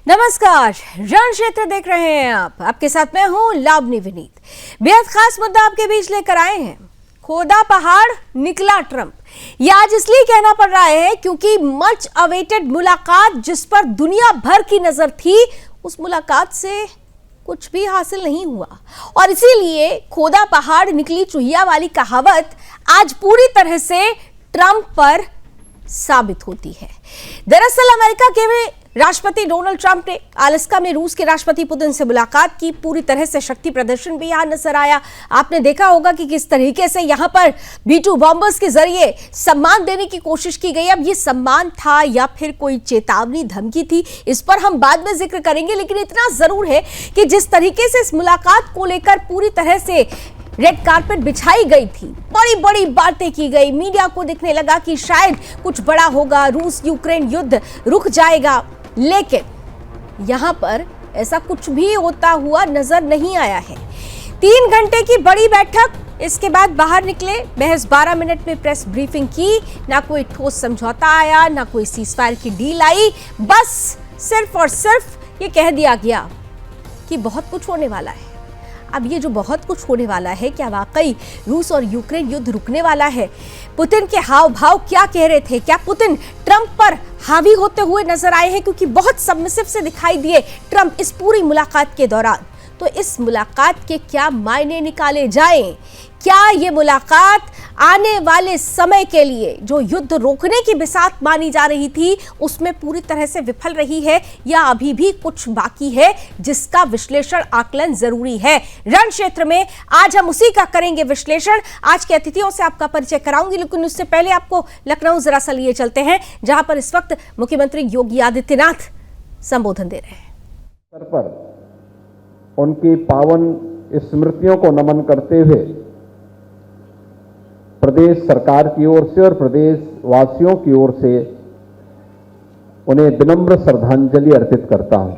नमस्कार, रण क्षेत्र देख रहे हैं आप। आपके साथ मैं हूं लावनी विनीत। बेहद खास मुद्दा आपके बीच लेकर आए हैं। खोदा पहाड़, निकला ट्रंप। ये आज इसलिए कहना पड़ रहा है क्योंकि मच अवेटेड मुलाकात जिस पर दुनिया भर की नजर थी, उस मुलाकात से कुछ भी हासिल नहीं हुआ और इसीलिए खोदा पहाड़ निकली चुहिया वाली कहावत आज पूरी तरह से ट्रंप पर साबित होती है। दरअसल अमेरिका के राष्ट्रपति डोनाल्ड ट्रंप ने अलास्का में रूस के राष्ट्रपति पुतिन से मुलाकात की। पूरी तरह से शक्ति प्रदर्शन भी यहां नजर आया। आपने देखा होगा कि किस तरीके से यहां पर B-2 बॉम्बर्स के जरिए सम्मान देने की कोशिश की गई। अब ये सम्मान था या फिर कोई चेतावनी, धमकी थी, इस पर हम बाद में जिक्र करेंगे, लेकिन इतना जरूर है कि जिस तरीके से इस मुलाकात को लेकर पूरी तरह से रेड कारपेट बिछाई गई थी, बड़ी बड़ी बातें की गई, मीडिया को दिखने लगा कि शायद कुछ बड़ा होगा, रूस यूक्रेन युद्ध रुक जाएगा, लेकिन यहां पर ऐसा कुछ भी होता हुआ नजर नहीं आया है। 3 घंटे की बड़ी बैठक, इसके बाद बाहर निकले, महज 12 मिनट में प्रेस ब्रीफिंग की, ना कोई ठोस समझौता आया, ना कोई सीजफायर की डील आई। बस सिर्फ और सिर्फ ये कह दिया गया कि बहुत कुछ होने वाला है। अब ये जो बहुत कुछ होने वाला है, क्या वाकई रूस और यूक्रेन युद्ध रुकने वाला है? पुतिन के हाव भाव क्या कह रहे थे? क्या पुतिन ट्रंप पर हावी होते हुए नजर आए हैं? क्योंकि बहुत सबमिसिव से दिखाई दिए ट्रंप इस पूरी मुलाकात के दौरान। तो इस मुलाकात के क्या मायने निकाले जाएं? क्या ये मुलाकात आने वाले समय के लिए जो युद्ध रोकने की बिसात मानी जा रही थी, उसमें पूरी तरह से विफल रही है या अभी भी कुछ बाकी है जिसका विश्लेषण, आकलन जरूरी है? रण क्षेत्र में आज हम उसी का करेंगे विश्लेषण। आज के अतिथियों से आपका परिचय कराऊंगी, लेकिन उससे पहले आपको लखनऊ जरा सा लिए चलते हैं, जहां पर इस वक्त मुख्यमंत्री योगी आदित्यनाथ संबोधन दे रहे हैं। पर उनकी पावन स्मृतियों को नमन करते हुए प्रदेश सरकार की ओर से और प्रदेश वासियों की ओर से उन्हें विनम्र श्रद्धांजलि अर्पित करता हूं।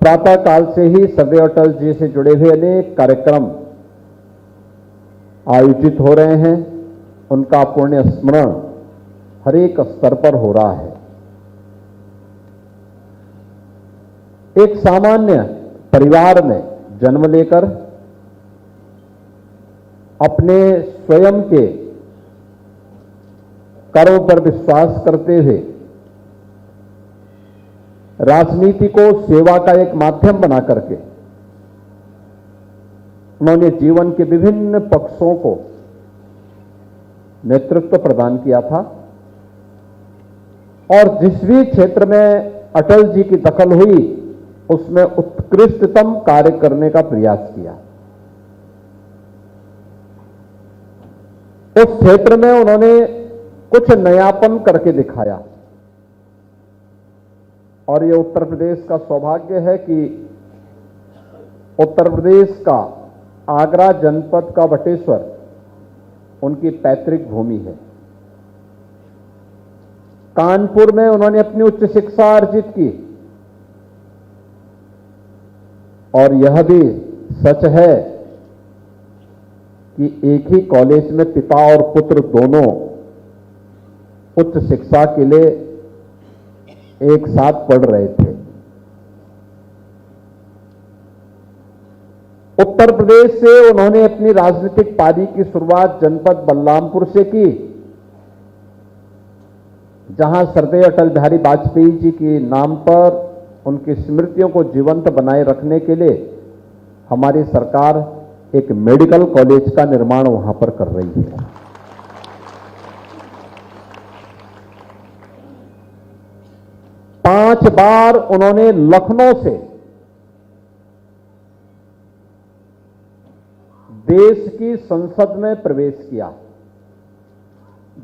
प्रातः काल से ही सरदेव अटल जी से जुड़े हुए अनेक कार्यक्रम आयोजित हो रहे हैं। उनका पुण्य स्मरण हर एक स्तर पर हो रहा है। एक सामान्य परिवार में जन्म लेकर अपने स्वयं के कर्म पर विश्वास करते हुए राजनीति को सेवा का एक माध्यम बना करके उन्होंने जीवन के विभिन्न पक्षों को नेतृत्व प्रदान किया था और जिस भी क्षेत्र में अटल जी की दखल हुई उसमें उत्कृष्टतम कार्य करने का प्रयास किया। उस क्षेत्र में उन्होंने कुछ नयापन करके दिखाया और यह उत्तर प्रदेश का सौभाग्य है कि उत्तर प्रदेश का आगरा जनपद का बटेश्वर उनकी पैतृक भूमि है। कानपुर में उन्होंने अपनी उच्च शिक्षा अर्जित की और यह भी सच है कि एक ही कॉलेज में पिता और पुत्र दोनों उच्च शिक्षा के लिए एक साथ पढ़ रहे थे। उत्तर प्रदेश से उन्होंने अपनी राजनीतिक पारी की शुरुआत जनपद बलरामपुर से की, जहां सरदेव अटल बिहारी वाजपेयी जी के नाम पर उनकी स्मृतियों को जीवंत बनाए रखने के लिए हमारी सरकार एक मेडिकल कॉलेज का निर्माण वहां पर कर रही है। पांच बार उन्होंने लखनऊ से देश की संसद में प्रवेश किया।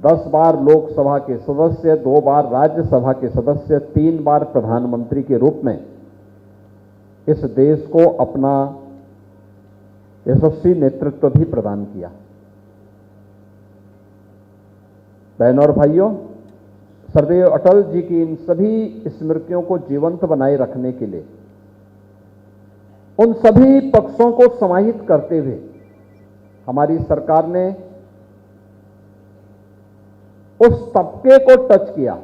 10 बार लोकसभा के सदस्य, 2 बार राज्यसभा के सदस्य, 3 बार प्रधानमंत्री के रूप में इस देश को अपना यशस्वी नेतृत्व भी प्रदान किया। बहनों और भाइयों, सरदेव अटल जी की इन सभी स्मृतियों को जीवंत बनाए रखने के लिए उन सभी पक्षों को समाहित करते हुए हमारी सरकार ने उस तबके को टच किया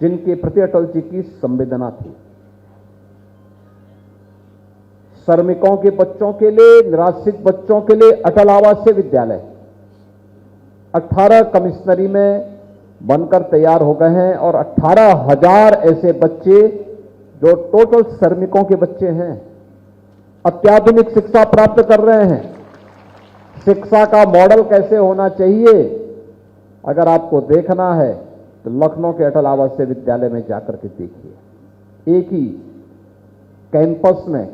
जिनके प्रति अटल जी की संवेदना थी। श्रमिकों के बच्चों के लिए, निराश्रित बच्चों के लिए अटल आवासीय विद्यालय 18 कमिश्नरी में बनकर तैयार हो गए हैं और 18,000 ऐसे बच्चे जो टोटल श्रमिकों के बच्चे हैं अत्याधुनिक शिक्षा प्राप्त कर रहे हैं। शिक्षा का मॉडल कैसे होना चाहिए अगर आपको देखना है तो लखनऊ के अटल आवासीय विद्यालय में जाकर के देखिए। एक ही कैंपस में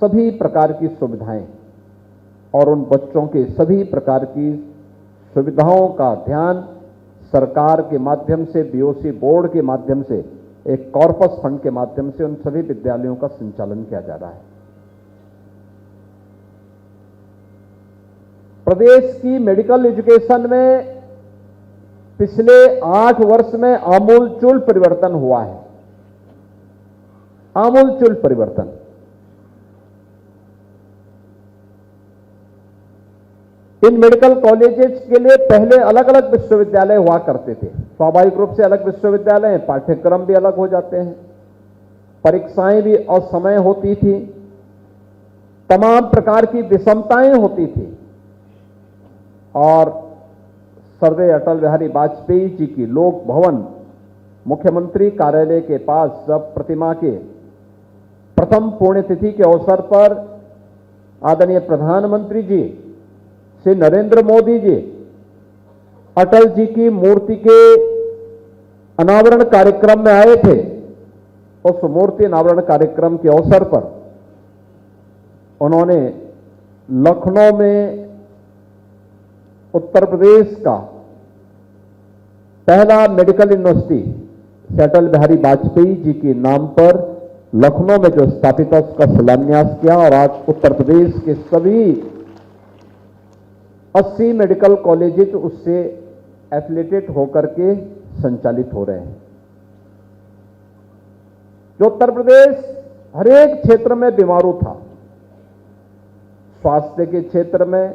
सभी प्रकार की सुविधाएं और उन बच्चों के सभी प्रकार की सुविधाओं का ध्यान सरकार के माध्यम से, बीओसी बोर्ड के माध्यम से, एक कॉर्पस फंड के माध्यम से उन सभी विद्यालयों का संचालन किया जा रहा है। प्रदेश की मेडिकल एजुकेशन में पिछले 8 वर्ष में आमूलचूल परिवर्तन हुआ है। आमूलचूल परिवर्तन। इन मेडिकल कॉलेजेस के लिए पहले अलग अलग विश्वविद्यालय हुआ करते थे। स्वाभाविक रूप से अलग विश्वविद्यालय, पाठ्यक्रम भी अलग हो जाते हैं, परीक्षाएं भी असमय होती थी, तमाम प्रकार की विषमताएं होती थी। और स्वर्गीय अटल बिहारी वाजपेयी जी की लोक भवन मुख्यमंत्री कार्यालय के पास जब प्रतिमा के प्रथम पुण्यतिथि के अवसर पर आदरणीय प्रधानमंत्री जी श्री नरेंद्र मोदी जी अटल जी की मूर्ति के अनावरण कार्यक्रम में आए थे, उस मूर्ति अनावरण कार्यक्रम के अवसर पर उन्होंने लखनऊ में उत्तर प्रदेश का पहला मेडिकल यूनिवर्सिटी अटल बिहारी वाजपेयी जी के नाम पर लखनऊ में जो स्थापित है उसका शिलान्यास किया और आज उत्तर प्रदेश के सभी 80 मेडिकल कॉलेजेस उससे एफिलिएटेड होकर के संचालित हो रहे हैं। जो उत्तर प्रदेश हर एक क्षेत्र में बीमारू था, स्वास्थ्य के क्षेत्र में,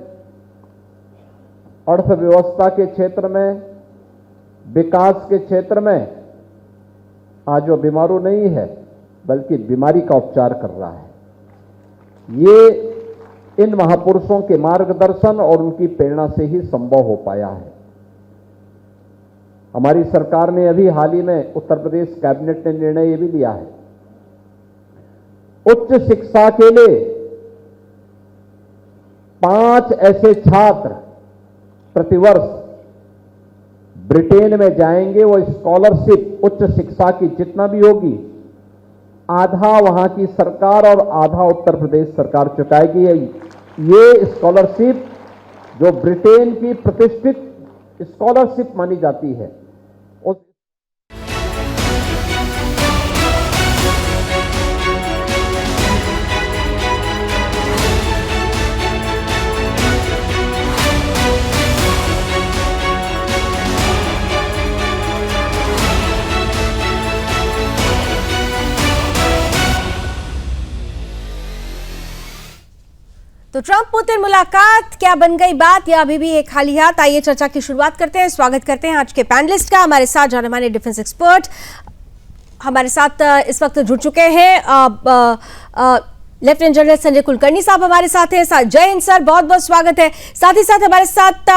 अर्थव्यवस्था के क्षेत्र में, विकास के क्षेत्र में, आज वो बीमारू नहीं है बल्कि बीमारी का उपचार कर रहा है। ये इन महापुरुषों के मार्गदर्शन और उनकी प्रेरणा से ही संभव हो पाया है। हमारी सरकार ने अभी हाल ही में उत्तर प्रदेश कैबिनेट ने निर्णय ये भी लिया है, उच्च शिक्षा के लिए 5 ऐसे छात्र प्रतिवर्ष ब्रिटेन में जाएंगे। वो स्कॉलरशिप उच्च शिक्षा की जितना भी होगी आधा वहां की सरकार और आधा उत्तर प्रदेश सरकार चुकाएगी। ये स्कॉलरशिप जो ब्रिटेन की प्रतिष्ठित स्कॉलरशिप मानी जाती है, उस तो ट्रंप पुतिन मुलाकात क्या बन गई बात या अभी भी एक खाली हाथ? आइए चर्चा की शुरुआत करते हैं। स्वागत करते हैं आज के पैनलिस्ट का। हमारे साथ जाने माने डिफेंस एक्सपर्ट हमारे साथ इस वक्त जुड़ चुके हैं। लेफ्टिनेंट जनरल संजय कुलकर्णी साहब हमारे साथ हैं। जय हिंद सर, बहुत बहुत स्वागत है। साथ ही साथ हमारे साथ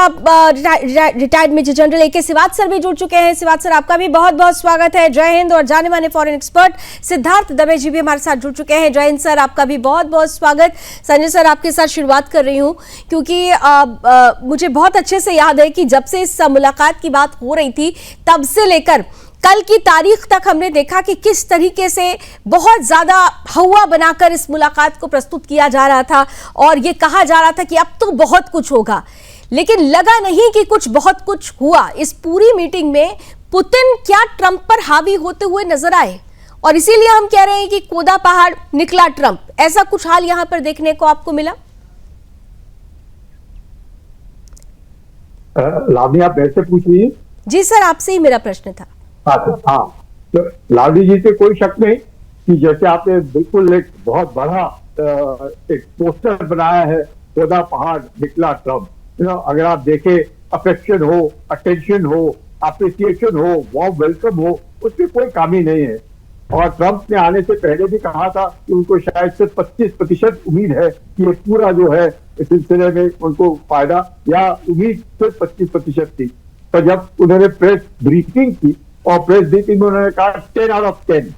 retired major general AK Siwat sir भी जुड़ चुके हैं। सिवात सर, आपका भी बहुत बहुत स्वागत है। जय हिंद। और जाने माने फॉरेन एक्सपर्ट सिद्धार्थ दवे जी भी हमारे साथ जुड़ चुके हैं। जय हिंद सर, आपका भी बहुत बहुत स्वागत। संजय सर, आपके साथ शुरुआत कर रही हूँ क्योंकि मुझे बहुत अच्छे से याद है कि जब से इस मुलाकात की बात हो रही थी तब से लेकर कल की तारीख तक हमने देखा कि किस तरीके से बहुत ज्यादा हवा बनाकर इस मुलाकात को प्रस्तुत किया जा रहा था और ये कहा जा रहा था कि अब तो बहुत कुछ होगा, लेकिन लगा नहीं कि कुछ बहुत कुछ हुआ। इस पूरी मीटिंग में पुतिन क्या ट्रंप पर हावी होते हुए नजर आए और इसीलिए हम कह रहे हैं कि कूदा पहाड़ निकला ट्रंप। ऐसा कुछ हाल यहां पर देखने को आपको मिला? लावनी, आप वैसे पूछ रही है? जी सर, आपसे ही मेरा प्रश्न था। हाँ, तो लावनी जी से कोई शक नहीं कि जैसे आपने बिल्कुल एक बहुत बड़ा एक पोस्टर बनाया है, कूदा पहाड़ निकला ट्रंप। अगर आप देखें, अफेक्शन हो, अटेंशन हो, अप्रिसिएशन हो, वार्म वेलकम हो, उसमें कोई कमी नहीं है। और ट्रंप ने आने से पहले भी कहा था कि उनको शायद से 25% उम्मीद है कि ये पूरा जो है इस सिलसिले में उनको फायदा या उम्मीद सिर्फ 25% थी। तो जब उन्होंने प्रेस ब्रीफिंग की और प्रेस ब्रीफिंग में उन्होंने कहा 10 out of 10,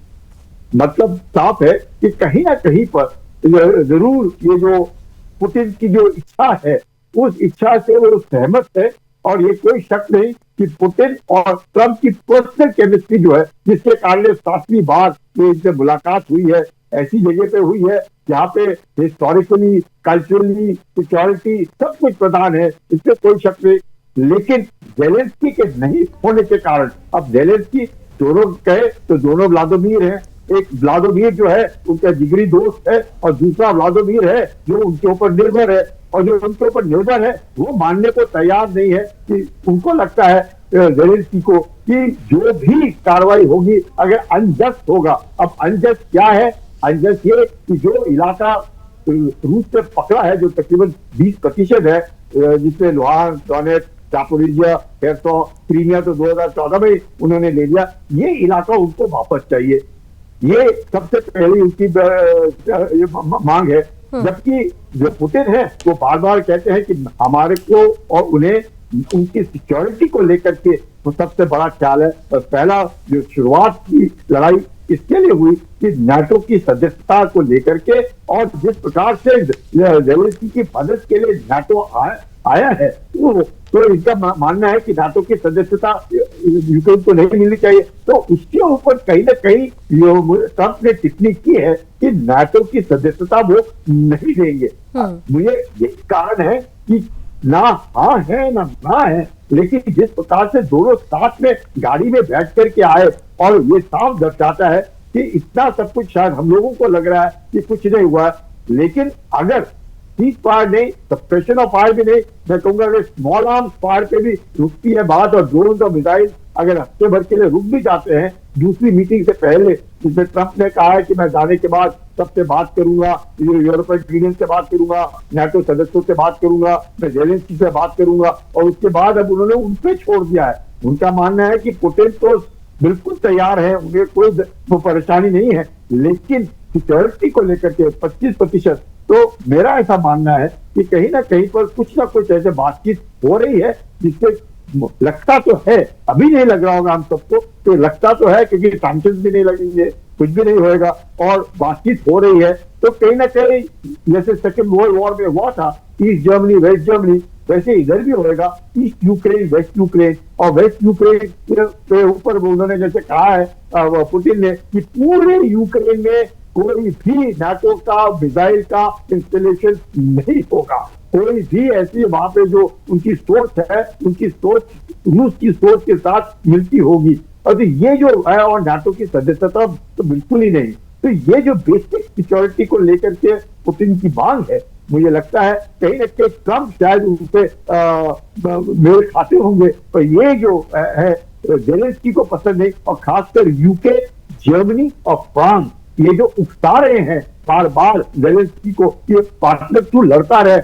मतलब साफ है कि कहीं ना कहीं पर जरूर ये जो पुतिन की जो इच्छा है उस इच्छा से वो सहमत है। और ये कोई शक नहीं कि पुतिन और ट्रंप की पर्सनल केमिस्ट्री जो है, जिसके कारण 7वीं बार जो इनसे मुलाकात हुई है, ऐसी जगह पे हुई है जहाँ पे हिस्टोरिकली, कल्चरली, सिक्योरिटी सब कुछ प्रदान है, इसमें कोई शक नहीं। लेकिन जेलेंस्की के नहीं होने के कारण अब जेलेंस्की दोनों कहे तो दोनों व्लादिमीर हैं। एक व्लादिमीर जो है उनका जिगरी दोस्त है और दूसरा व्लादिमीर है जो उनके ऊपर निर्भर है, और जो उनके ऊपर निर्भर है वो मानने को तैयार नहीं है कि उनको लगता है जेलेंस्की को कि जो भी कार्रवाई होगी अगर अनजस्ट होगा। अब अनजस्ट क्या है? अनजस्ट ये कि जो इलाका रूस से पकड़ा है, जो तकरीबन 20% है, जिसमें लुहान, डोनेट्स्क, जापोरिजिया, खेरसों, क्रीमिया तो 2014 में उन्होंने ले लिया, ये इलाका उनको वापस चाहिए। ये सबसे पहली उनकी मांग है। जबकि जो पुतिन है वो बार बार कहते हैं कि हमारे को और उन्हें उनकी सिक्योरिटी को लेकर के वो सबसे बड़ा ख्याल है। और पहला जो शुरुआत की लड़ाई इसके लिए हुई कि नाटो की सदस्यता को लेकर के, और जिस प्रकार से जेलेंस्की की मदद के लिए नाटो आया है, तो इनका मानना है कि नाटो की सदस्यता यूक्रेन को नहीं मिलनी चाहिए। तो उसके ऊपर कहीं ना कहीं ट्रंप ने टिप्पणी की है कि नाटो की सदस्यता वो नहीं देंगे। मुझे यही कारण है कि ना हाँ है ना है, लेकिन जिस प्रकार से दोनों साथ में गाड़ी में बैठ करके आए, और ये साफ दर्शाता है कि इतना सब कुछ शायद हम लोगों को लग रहा है कि कुछ नहीं हुआ, लेकिन अगर सीज फायर नहीं, सप्रेशन ऑफ फायर भी नहीं, मैं कहूंगा अगर स्मॉल आर्म्स फायर पे भी रुकती है बात, और ड्रोन और मिसाइल अगर हफ्ते भर के लिए रुक भी जाते हैं दूसरी मीटिंग से पहले, जिसमें ट्रंप ने कहा है कि मैं जाने के बाद सबसे बात करूंगा, यूरोपियन यूनियन से बात करूंगा, नाटो सदस्यों से बात करूंगा, मैं जेलेंस्की से बात करूंगा, और उसके बाद अब उन्होंने उन पे छोड़ दिया है। उनका मानना है कि पुतिन तो बिल्कुल तैयार है, उन्हें कोई परेशानी नहीं है, लेकिन सिक्योरिटी को लेकर के 25%, तो मेरा ऐसा मानना है कि कहीं ना कहीं पर कुछ ना कुछ ऐसे बातचीत हो रही है जिससे लगता तो है, अभी नहीं लग रहा होगा हम सबको, तो लगता तो है क्योंकि सैंक्शंस भी नहीं लगेंगे, कुछ भी नहीं होएगा, और बातचीत हो रही है। तो कहीं ना कहीं जैसे सेकेंड वर्ल्ड वॉर में हुआ था ईस्ट जर्मनी वेस्ट जर्मनी, वैसे इधर भी होएगा, ईस्ट यूक्रेन वेस्ट यूक्रेन, और वेस्ट यूक्रेन के ऊपर उन्होंने जैसे कहा है पुतिन ने कि पूरे यूक्रेन में कोई भी नाटो का मिसाइल का इंस्टॉलेशन नहीं होगा, कोई भी ऐसी वहां पे जो उनकी सोच है, उनकी सोच रूस की सोच के साथ मिलती होगी। और ये जो है, और नाटो की सदस्यता तो बिल्कुल ही नहीं। तो ये जो बेसिक सिक्योरिटी को लेकर के पुतिन की मांग है, मुझे लगता है कहीं ना कहीं ट्रंप शायद उनसे मेल खाते होंगे, और ये जो है जेलेंस्की को पसंद नहीं, और खासकर यूके, जर्मनी और फ्रांस ये जो उकसा रहे हैं बार बार जेलेंस्की को कि पार्टनर तू लड़ता रहे,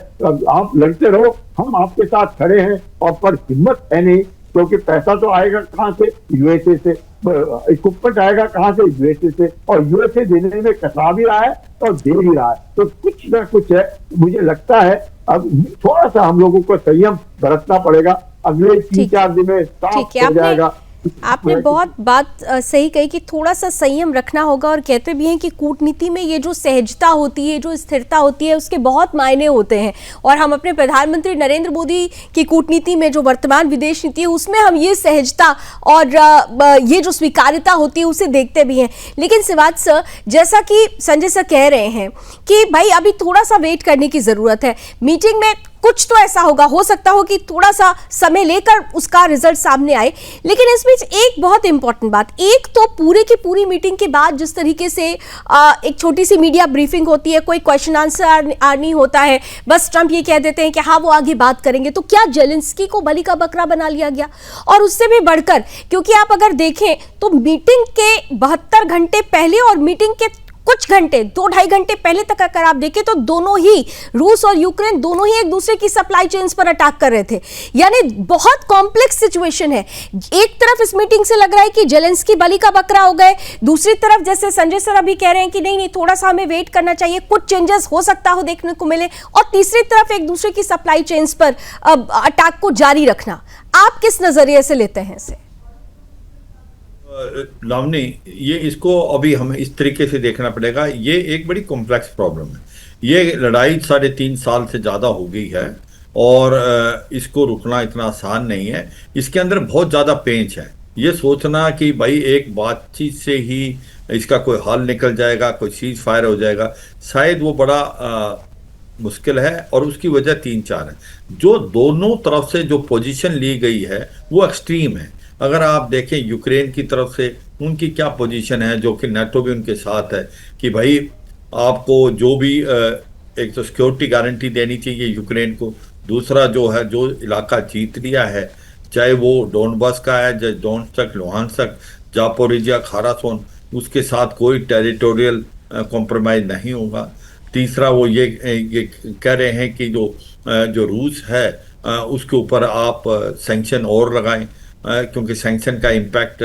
आप लड़ते रहो, हम आपके साथ खड़े हैं, और पर हिम्मत है नहीं, क्योंकि पैसा तो आएगा कहां से? यूएसए से, इक्विपमेंट आएगा कहां से? यूएसए से, और यूएसए देने में कतरा भी रहा है और दे भी रहा है। तो कुछ ना कुछ है, मुझे लगता है अब थोड़ा सा हम लोगों को संयम बरतना पड़ेगा, अगले 3-4 दिन में साफ हो जाएगा। आपने बहुत बात सही कही कि थोड़ा सा संयम रखना होगा, और कहते भी हैं कि कूटनीति में ये जो सहजता होती है, जो स्थिरता होती है, उसके बहुत मायने होते हैं। और हम अपने प्रधानमंत्री नरेंद्र मोदी की कूटनीति में, जो वर्तमान विदेश नीति है, उसमें हम ये सहजता और ये जो स्वीकार्यता होती है उसे देखते भी हैं। लेकिन शिवाज सर, जैसा कि संजय सर कह रहे हैं कि भाई अभी थोड़ा सा वेट करने की जरूरत है, मीटिंग में कुछ तो ऐसा होगा, हो सकता हो कि थोड़ा सा समय लेकर उसका रिजल्ट सामने आए। लेकिन इस बीच एक बहुत इंपॉर्टेंट बात, एक तो पूरे की पूरी मीटिंग के बाद जिस तरीके से एक छोटी सी मीडिया ब्रीफिंग होती है, कोई क्वेश्चन आंसर नहीं होता है, बस ट्रंप ये कह देते हैं कि हाँ वो आगे बात करेंगे, तो क्या जेलेंस्की को बलि का बकरा बना लिया गया? और उससे भी बढ़कर, क्योंकि आप अगर देखें तो मीटिंग के 72 घंटे पहले और मीटिंग के कुछ घंटे 2-2.5 घंटे पहले तक अगर आप देखें तो दोनों ही रूस और यूक्रेन दोनों ही एक दूसरे की सप्लाई चेन्स पर अटैक कर रहे थे। यानी बहुत कॉम्प्लेक्स सिचुएशन है। एक तरफ इस मीटिंग से लग रहा है कि जेलेंस्की बलि का बकरा हो गए, दूसरी तरफ जैसे संजय सर अभी कह रहे हैं कि नहीं थोड़ा सा हमें वेट करना चाहिए, कुछ चेंजेस हो सकता हो देखने को मिले, और तीसरी तरफ एक दूसरे की सप्लाई चेन्स पर अटैक को जारी रखना। आप किस नजरिए से लेते हैं इसे? लावनी, ये इसको अभी हमें इस तरीके से देखना पड़ेगा। ये एक बड़ी कॉम्प्लेक्स प्रॉब्लम है। ये लड़ाई 3.5 साल से ज़्यादा हो गई है और इसको रुकना इतना आसान नहीं है। इसके अंदर बहुत ज़्यादा पेंच है। ये सोचना कि भाई एक बातचीत से ही इसका कोई हल निकल जाएगा, कोई सीज फायर हो जाएगा, शायद वो बड़ा मुश्किल है। और उसकी वजह 3-4 है। जो दोनों तरफ से जो पोजीशन ली गई है वो एक्सट्रीम है। अगर आप देखें यूक्रेन की तरफ से उनकी क्या पोजीशन है, जो कि नाटो भी उनके साथ है, कि भाई आपको जो भी एक तो सिक्योरिटी गारंटी देनी चाहिए यूक्रेन को, दूसरा जो है जो इलाका जीत लिया है, चाहे वो डोनबास का है, चाहे डोनेट्स्क, लुहांस्क, जापोरिजिया, खारासोन, उसके साथ कोई टेरिटोरियल कॉम्प्रोमाइज नहीं होगा। तीसरा वो ये कह रहे हैं कि जो रूस है उसके ऊपर आप सैंक्शन और लगाएं, क्योंकि सैंक्शन का इम्पैक्ट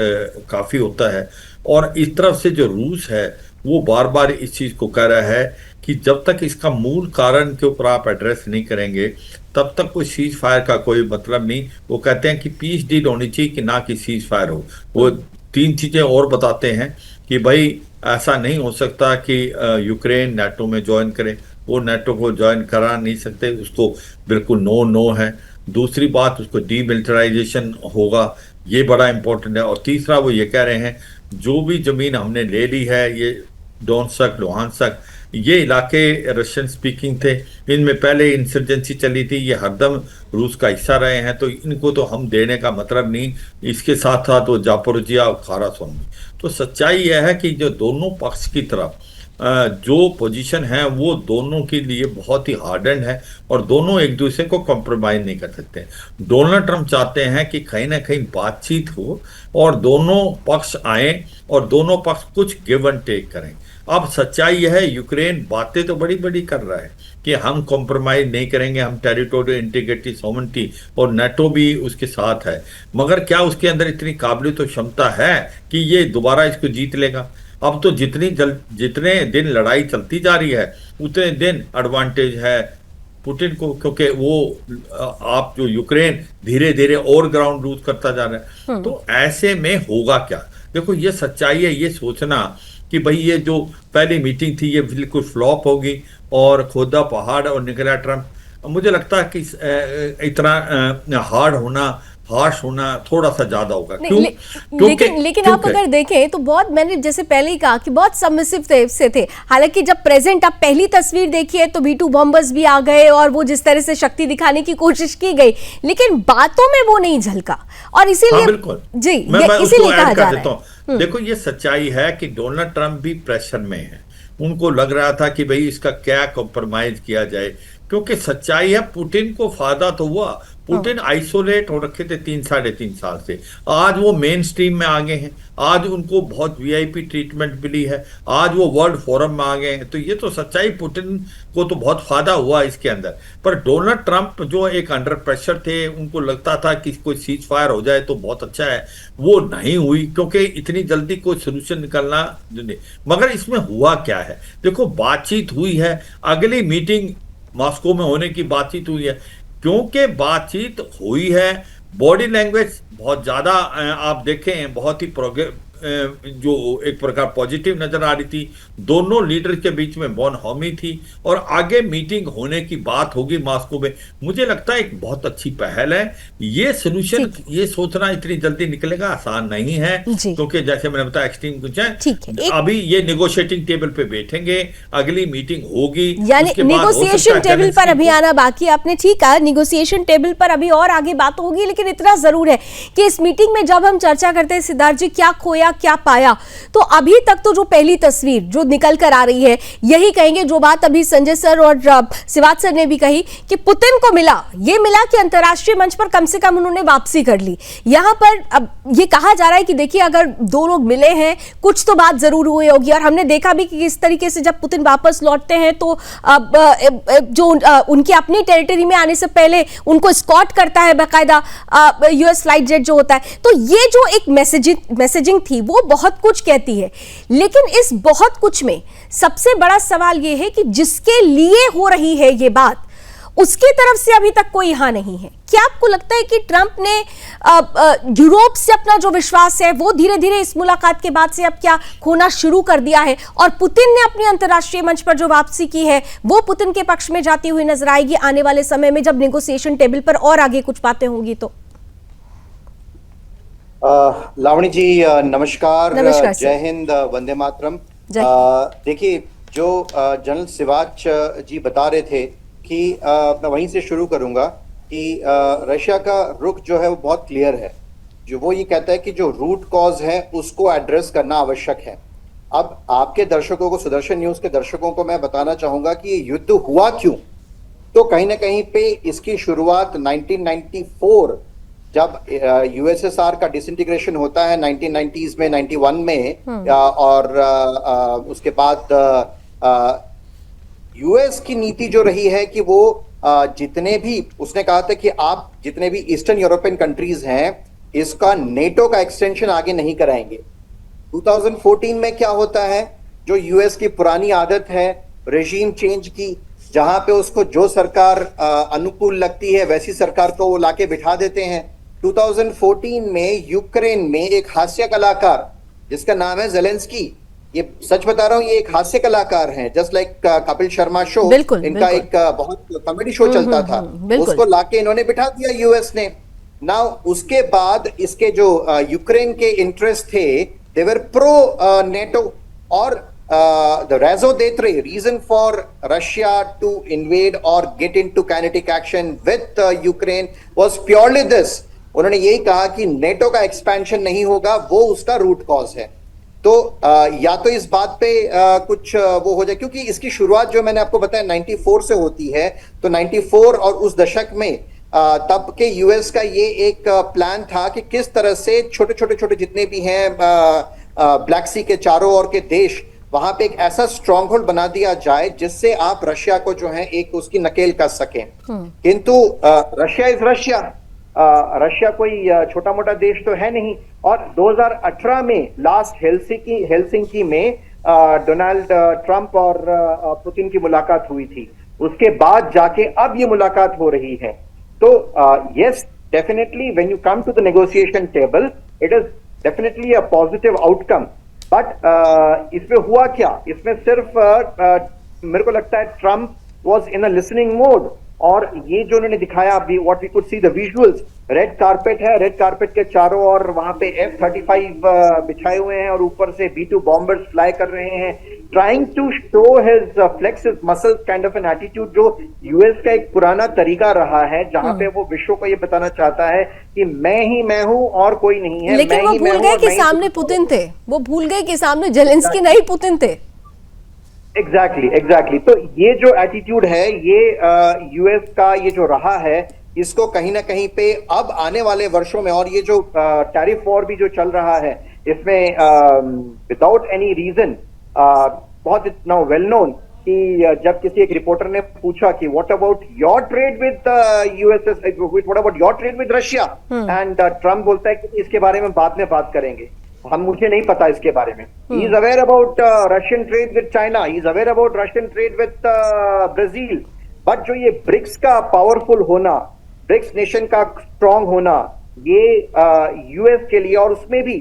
काफ़ी होता है। और इस तरफ से जो रूस है वो बार बार इस चीज़ को कह रहा है कि जब तक इसका मूल कारण के ऊपर आप एड्रेस नहीं करेंगे तब तक कोई सीज फायर का कोई मतलब नहीं। वो कहते हैं कि पीस डील होनी चाहिए कि ना कि सीज फायर हो। वो 3 चीज़ें और बताते हैं कि भाई ऐसा नहीं हो सकता कि यूक्रेन नाटो में ज्वाइन करे, वो नाटो को ज्वाइन करा नहीं सकते, उसको बिल्कुल नो है। दूसरी बात, उसको डीमिलिटराइजेशन होगा, ये बड़ा इंपॉर्टेंट है। और तीसरा वो ये कह रहे हैं जो भी ज़मीन हमने ले ली है, ये डोनेट्स्क, लुहांस्क, ये इलाके रशियन स्पीकिंग थे, इनमें पहले इंसर्जेंसी चली थी, ये हरदम रूस का हिस्सा रहे हैं, तो इनको तो हम देने का मतलब नहीं। इसके साथ साथ वो जापोरिजिया और खारासोन भी। तो सच्चाई यह है कि जो दोनों पक्ष की तरफ जो पोजीशन है वो दोनों के लिए बहुत ही हार्डन है और दोनों एक दूसरे को कॉम्प्रोमाइज नहीं कर सकते। डोनाल्ड ट्रंप चाहते हैं कि कहीं ना कहीं बातचीत हो और दोनों पक्ष आए और दोनों पक्ष कुछ गिव एंड टेक करें। अब सच्चाई यह है, यूक्रेन बातें तो बड़ी बड़ी कर रहा है कि हम कॉम्प्रोमाइज नहीं करेंगे, हम टेरिटोरियल इंटीग्रिटी, सॉवरेनिटी, और नाटो भी उसके साथ है, मगर क्या उसके अंदर इतनी काबिलियत और क्षमता है कि ये दोबारा इसको जीत लेगा? अब तो जितने दिन लड़ाई चलती जा रही है उतने दिन एडवांटेज है पुतिन को, क्योंकि वो आप जो यूक्रेन धीरे धीरे और ग्राउंड लूज करता जा रहा है। तो ऐसे में होगा क्या? देखो, ये सच्चाई है। ये सोचना कि भाई ये जो पहली मीटिंग थी ये बिल्कुल फ्लॉप होगी और खोदा पहाड़ और निकला ट्रंप, मुझे लगता है कि इतना हार्श होना थोड़ा सा ज्यादा होगा। लेकिन आप अगर देखें तो बहुत, मैंने जैसे पहले ही कहा कि बहुत सबमिसिव थे। हालांकि जब प्रेजेंट आप पहली तस्वीर देखिए तो V2 बॉम्बर्स भी आ गए और वो जिस तरह से शक्ति दिखाने की कोशिश की गई, लेकिन बातों में वो नहीं झलका और इसीलिए जी इसीलिए कहा जा रहा है। देखो, ये सच्चाई है कि डोनाल्ड ट्रंप भी प्रेशर में है। उनको लग रहा था कि भाई इसका क्या कॉम्प्रोमाइज किया जाए, क्योंकि सच्चाई है पुतिन को फायदा तो हुआ। पुतिन आइसोलेट हो रखे थे 3-3.5 साल से, आज वो मेन स्ट्रीम में आ गए हैं, आज उनको बहुत VIP ट्रीटमेंट मिली है, आज वो वर्ल्ड फोरम में आ गए हैं। तो ये तो सच्चाई, पुतिन को तो बहुत फायदा हुआ इसके अंदर। पर डोनाल्ड ट्रंप जो एक अंडर प्रेशर थे, उनको लगता था कि कोई सीज फायर हो जाए तो बहुत अच्छा है, वो नहीं हुई, क्योंकि इतनी जल्दी कोई सोल्यूशन निकलना नहीं। मगर इसमें हुआ क्या है? देखो, बातचीत हुई है, अगली मीटिंग मॉस्को में होने की बातचीत हुई है। क्योंकि बातचीत हुई है, बॉडी लैंग्वेज बहुत ज़्यादा आप देखें बहुत ही जो एक प्रकार पॉजिटिव नजर आ रही थी। दोनों लीडर के बीच में बोनहोमी थी और आगे मीटिंग होने की बात होगी मॉस्को में। मुझे लगता है एक बहुत अच्छी पहल है। ये सोल्यूशन, ये सोचना इतनी जल्दी निकलेगा आसान नहीं है, क्योंकि जैसे मैंने बताया एक्सट्रीम कुछ है। अभी ये निगोशिएटिंग टेबल पे बैठेंगे, अगली मीटिंग होगी, यानी निगोशिएशन टेबल पर अभी आना बाकी। आपने ठीक कहा, निगोशिएशन टेबल पर अभी और आगे बात होगी, लेकिन इतना जरूर है कि इस मीटिंग में जब हम चर्चा करते हैं सिद्धार्थ जी, क्या खोया क्या पाया, तो अभी तक तो जो पहली तस्वीर जो निकल कर आ रही है, यही कहेंगे जो बात अभी संजय सर और सिवात सर ने भी कही कि पुतिन को मिला कि अंतर्राष्ट्रीय मंच पर कम से कम उन्होंने वापसी कर ली। यहां पर अब ये कहा जा रहा है कि देखिए अगर दो लोग मिले हैं कुछ तो बात जरूर हुई होगी, और हमने देखा भी कि किस तरीके से जब पुतिन वापस लौटते हैं तो जो उनकी अपनी टेरिटरी में आने से पहले उनको स्कॉट करता है बाकायदा यूएस फ्लाइट जेट जो होता है। तो ये जो एक मैसेजिंग थी वो बहुत कुछ कहती है, लेकिन इस बहुत कुछ में सबसे बड़ा सवाल ये है कि जिसके लिए हो रही है ये बात, उसकी तरफ से अभी तक कोई यहाँ नहीं है। क्या आपको लगता है कि ट्रंप ने यूरोप से अपना जो विश्वास है वो धीरे धीरे इस मुलाकात के बाद से अब क्या खोना शुरू कर दिया है, और पुतिन ने अपनी अंतर्राष्ट्रीय मंच पर जो वापसी की है वो पुतिन के पक्ष में जाती हुई नजर आएगी आने वाले समय में जब नेगोशिएशन टेबल पर और आगे कुछ बातें होंगी? तो लावणी जी नमस्कार, नमस्कार जय हिंद, वंदे मातरम। देखिए जो जनरल सिवाच जी बता रहे थे कि मैं वहीं से शुरू करूंगा कि रशिया का रुख जो है वो बहुत क्लियर है। जो वो ये कहता है कि जो रूट कॉज है उसको एड्रेस करना आवश्यक है। अब आपके दर्शकों को, सुदर्शन न्यूज के दर्शकों को मैं बताना चाहूंगा कि ये युद्ध हुआ क्यों। तो कहीं ना कहीं पे इसकी शुरुआत 1994 जब यूएसएसआर का डिसइंटीग्रेशन होता है 1990s में, 91 में, और उसके बाद यूएस की नीति जो रही है कि वो जितने भी, उसने कहा था कि आप जितने भी ईस्टर्न यूरोपियन कंट्रीज हैं इसका नेटो का एक्सटेंशन आगे नहीं कराएंगे। 2014 में क्या होता है, जो यूएस की पुरानी आदत है रेजीम चेंज की, जहां पे उसको जो सरकार अनुकूल लगती है वैसी सरकार को वो लाके बिठा देते हैं। 2014 में यूक्रेन में एक हास्य कलाकार जिसका नाम है जेलेंस्की, ये सच बता रहा हूं, ये एक हास्य कलाकार हैं, just like Kapil Sharma show, इनका एक बहुत कॉमेडी शो चलता था, उसको लाके इन्होंने बिठा दिया यूएस ने। नाउ उसके बाद इसके जो यूक्रेन के इंटरेस्ट थे दे वर प्रो नेटो, और the raison d'etre, reason for Russia to invade or get into kinetic action with Ukraine was purely this. उन्होंने यही कहा कि नेटो का एक्सपेंशन नहीं होगा, वो उसका रूट कॉज है। तो या तो इस बात पे कुछ वो हो जाए, क्योंकि इसकी शुरुआत जो मैंने आपको बताया 94 से होती है। तो 94 और उस दशक में तब के यूएस का ये एक प्लान था कि किस तरह से छोटे छोटे जितने भी हैं ब्लैक सी के चारों ओर के देश, वहां पे एक ऐसा स्ट्रॉन्ग होल्ड बना दिया जाए जिससे आप रशिया को जो है एक उसकी नकेल कर सकें। किंतु रशिया इज रशिया, रशिया कोई छोटा मोटा देश तो है नहीं। और 2018 में लास्ट हेलसिंकी में डोनाल्ड ट्रंप और पुतिन की मुलाकात हुई थी, उसके बाद जाके अब ये मुलाकात हो रही है। तो yes, definitely when you come to the negotiation table it is definitely a positive outcome. But इसमें हुआ क्या, इसमें सिर्फ मेरे को लगता है Trump was in a listening mode, और ये जो उन्होंने दिखाया अभी, what we could see the visuals, red carpet है, रेड कारपेट के चारों ओर वहां पे F-35 बिछाए हुए हैं और ऊपर से B-2 बॉम्बर्स फ्लाई कर रहे हैं, trying to show his flex his muscles kind of an attitude, जो यूएस का एक पुराना तरीका रहा है जहां पे वो विश्व को ये बताना चाहता है कि मैं हूं और कोई नहीं है। लेकिन वो भूल गए कि सामने पुतिन थे, वो भूल गए कि सामने जेलेंस्की नहीं पुतिन थे। एग्जैक्टली। तो ये जो एटीट्यूड है ये यूएस का ये जो रहा है, इसको कहीं ना कहीं पे अब आने वाले वर्षों में, और ये जो टैरिफ वॉर भी जो चल रहा है इसमें विदाउट एनी रीजन, बहुत इतना वेल नोन कि जब किसी एक रिपोर्टर ने पूछा कि what about your trade with USS, what about your trade with Russia, and Trump बोलता है कि इसके बारे में बाद में बात करेंगे, मुझे नहीं पता इसके बारे में। He is aware about Russian trade with China, he is aware about Russian trade with Brazil. But जो ये ब्रिक्स का पावरफुल होना, ब्रिक्स नेशन का स्ट्रांग होना, ये यूएस के लिए, और उसमें भी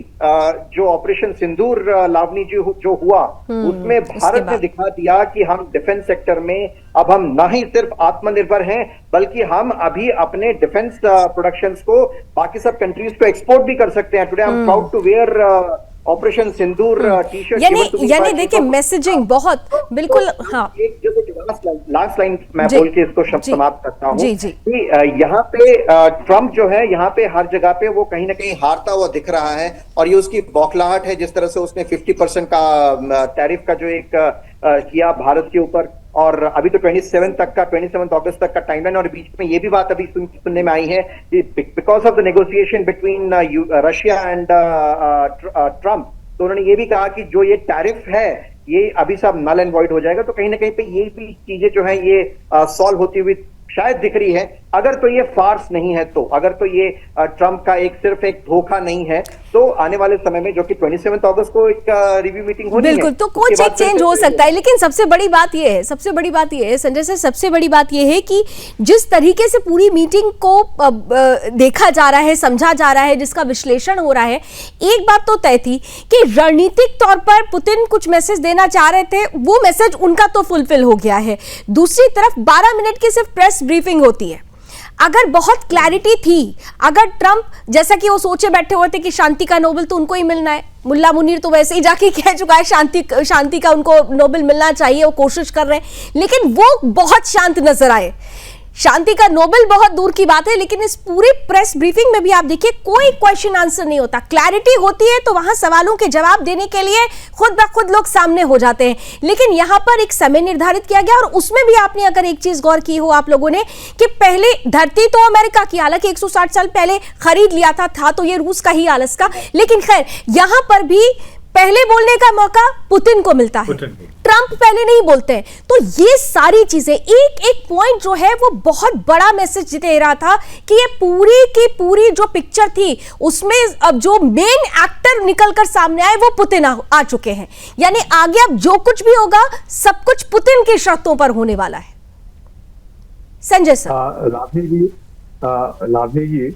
जो ऑपरेशन सिंदूर लावनी जी जो हुआ, उसमें भारत ने दिखा दिया कि हम डिफेंस सेक्टर में अब हम ना ही सिर्फ आत्मनिर्भर हैं, बल्कि हम अभी अपने डिफेंस प्रोडक्शंस को बाकी सब कंट्रीज को एक्सपोर्ट भी कर सकते हैं। Today I am proud to wear operation Sindoor T shirt, यानी देखिए मैसेजिंग बहुत बिल्कुल। हाँ, एक जो लास्ट लाइन मैं जी, बोल के इसको शब्द जी, समाप्त करता हूँ जी, जी। कि यहाँ पे ट्रम्प जो है यहाँ पे हर जगह पे वो कहीं ना कहीं हारता हुआ दिख रहा है, और ये उसकी बौखलाहट है जिस तरह से उसने 50% का टैरिफ का जो एक किया भारत के ऊपर, और अभी तो 27 अगस्त तक का टाइमलाइन, और बीच में ये भी बात अभी सुनने में आई है कि because of the negotiation between Russia and Trump, तो उन्होंने ये भी कहा कि जो ये टैरिफ है ये अभी सब नल एंड वॉइड हो जाएगा। तो कहीं ना कहीं पे ये भी चीजें जो है ये सॉल्व होती हुई शायद दिख रही है। अगर तो ये फार्स नहीं है, तो अगर तो ये ट्रम्प का सिर्फ एक धोखा नहीं है, तो आने वाले समय में जो कि 27 अगस्त को एक रिव्यू मीटिंग होनी है, बिल्कुल, तो कोच एक चेंज हो सकता है। लेकिन सबसे बड़ी बात यह है संजय सर, सबसे बड़ी बात यह है कि जिस तरीके से पूरी मीटिंग को देखा जा रहा है, समझा जा रहा है, जिसका विश्लेषण हो रहा है, एक बात तो तय थी कि रणनीतिक तौर पर पुतिन कुछ मैसेज देना चाह रहे थे, वो मैसेज उनका तो फुलफिल हो गया है। दूसरी तरफ 12 मिनट की सिर्फ प्रेस ब्रीफिंग होती है। अगर बहुत क्लैरिटी थी, अगर ट्रम्प जैसा कि वो सोचे बैठे हुए थे कि शांति का नोबेल तो उनको ही मिलना है, मुल्ला मुनीर तो वैसे ही जाके कह चुका है शांति का उनको नोबेल मिलना चाहिए, वो कोशिश कर रहे हैं, लेकिन वो बहुत शांत नजर आए। शांति का नोबेल बहुत दूर की बात है, लेकिन इस पूरी प्रेस ब्रीफिंग में भी आप देखिए कोई क्वेश्चन आंसर नहीं होता। क्लैरिटी होती है तो वहां सवालों के जवाब देने के लिए खुद ब खुद लोग सामने हो जाते हैं, लेकिन यहां पर एक समय निर्धारित किया गया। और उसमें भी आपने अगर एक चीज गौर की हो आप लोगों ने कि पहले धरती तो अमेरिका की, हालांकि 160 साल पहले खरीद लिया था तो ये रूस का ही आलस का, लेकिन खैर यहां पर भी पहले बोलने का मौका पुतिन को मिलता है, ट्रम्प पहले नहीं बोलते हैं। तो ये सारी चीजें एक एक पॉइंट जो है वो बहुत बड़ा मैसेज दे रहा था कि ये पूरी की पूरी जो पिक्चर थी उसमें अब जो मेन एक्टर निकलकर सामने आए वो पुतिन आ चुके हैं। यानी आगे अब जो कुछ भी होगा सब कुछ पुतिन की शर्तों पर होने वाला है। संजय सर। लावनी जी,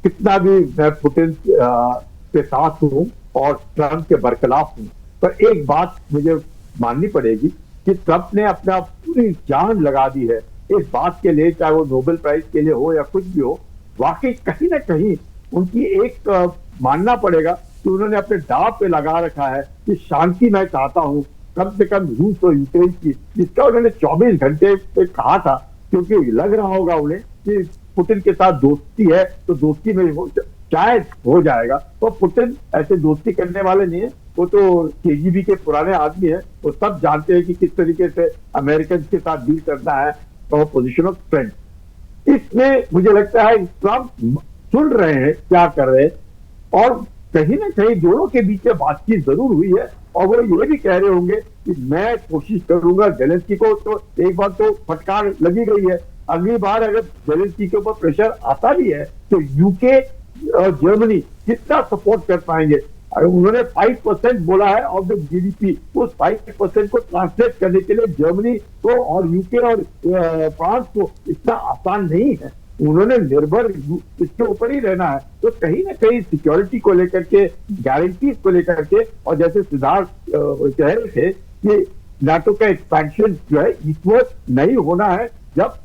कितना भी मैं पुतिन के साथ हूं और ट्रम्प के बरखिलाफ हूं, पर एक बात मुझे माननी पड़ेगी कि ट्रम्प ने अपना पूरी जान लगा दी है इस बात के लिए, चाहे वो नोबेल प्राइज के लिए हो या कुछ भी हो। वाकई कहीं ना कहीं उनकी एक मानना पड़ेगा कि उन्होंने अपने दांव पे लगा रखा है कि शांति मैं चाहता हूं, कम से कम रूस और यूक्रेन की, जिसका उन्होंने 24 घंटे पे कहा था, क्योंकि लग रहा होगा उन्हें कि पुतिन के साथ दोस्ती है तो दोस्ती में शायद हो जाएगा। तो पुतिन ऐसे दोस्ती करने वाले नहीं है, वो तो केजीबी के पुराने आदमी है, वो सब जानते हैं कि किस तरीके से अमेरिकन के साथ डील करना है फ्रॉम पोजीशन ऑफ फ्रेंड। इसमें मुझे लगता है ट्रम्प सुन रहे हैं क्या कर रहे हैं, और कहीं ना कहीं दोनों के बीच में बातचीत जरूर हुई है, और वो ये भी कह रहे होंगे कि मैं कोशिश करूंगा जेलेंस्की को, तो एक बार तो फटकार लगी गई है, अगली बार अगर जेलेंस्की के ऊपर प्रेशर आता भी है तो यूके और जर्मनी कितना सपोर्ट कर पाएंगे। उन्होंने 5% बोला है ऑफ द जीडीपी, उस 5% को ट्रांसलेट करने के लिए जर्मनी को और यूके और फ्रांस को इतना आसान नहीं है, उन्होंने निर्भर इसके ऊपर ही रहना है। तो कहीं ना कहीं सिक्योरिटी को लेकर के, गारंटीज को लेकर के, और जैसे सिद्धार्थ कह रहे थे कि नाटो का एक्सपेंशन जो है ईस्टवर्ड नहीं होना है, जब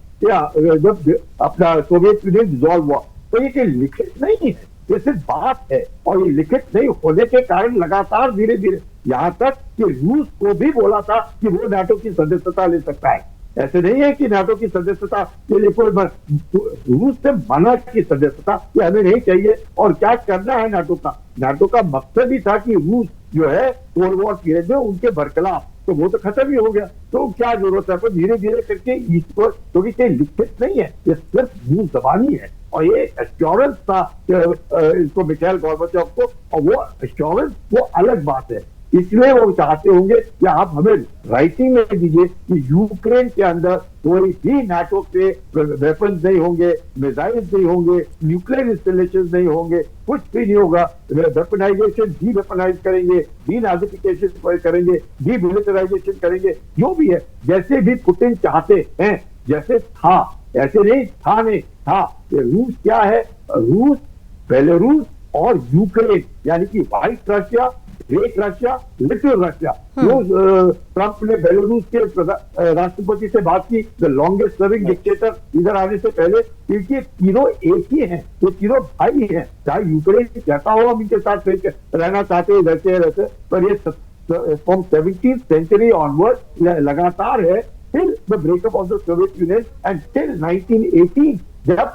अपना सोवियत यूनियन डिसॉल्व हुआ, तो ये लिखित नहीं है, ये सिर्फ बात है, और ये लिखित नहीं होने के कारण लगातार धीरे धीरे यहाँ तक कि रूस को भी बोला था कि वो नाटो की सदस्यता ले सकता है। ऐसे नहीं है कि नाटो की सदस्यता के लिए कोई रूस से मना की सदस्यता कि हमें नहीं चाहिए, और क्या करना है नाटो का मकसद ही था कि रूस जो है कोल्ड वॉर पीरियड में उनके बरखिलाफ, तो वो तो खत्म ही हो गया, तो क्या जरूरत है। पर धीरे धीरे करके ईश्वर, क्योंकि कोई लिखित नहीं है, ये सिर्फ मुंह जबानी है, और ये एश्योरेंस था इसको मिखाइल गोर्बाचोव को, और वो एश्योरेंस वो अलग बात है। इसलिए वो चाहते होंगे कि आप हमें राइटिंग में दीजिए कि यूक्रेन के अंदर कोई भी नाटो के वेपन्स नहीं होंगे, मिसाइल्स नहीं होंगे, न्यूक्लियर इंस्टॉलेशन नहीं होंगे, कुछ भी नहीं होगा। वेपनाइजेशन डी वेपनाइज करेंगे, डी नाजिफिकेशन करेंगे, डी मिलिटराइजेशन करेंगे, जो भी है जैसे भी पुतिन चाहते हैं, जैसे था ऐसे नहीं था। रूस क्या है, रूस, बेलारूस और यूक्रेन, यानी कि white Russia, great Russia, little Russia. जो ट्रंप ने बेलारूस के राष्ट्रपति से बात की, द लॉन्गेस्ट सर्विंग डिक्टेटर इधर आने से पहले, क्योंकि तीनों एक ही हैं, ये तीनों भाई हैं। चाहे यूक्रेन कहता हो हम इनके साथ रहना चाहते हैं, रहते, पर ये फ्रॉम 17th century onwards लगातार है। till the breakup of the Soviet Union and till 1918, जब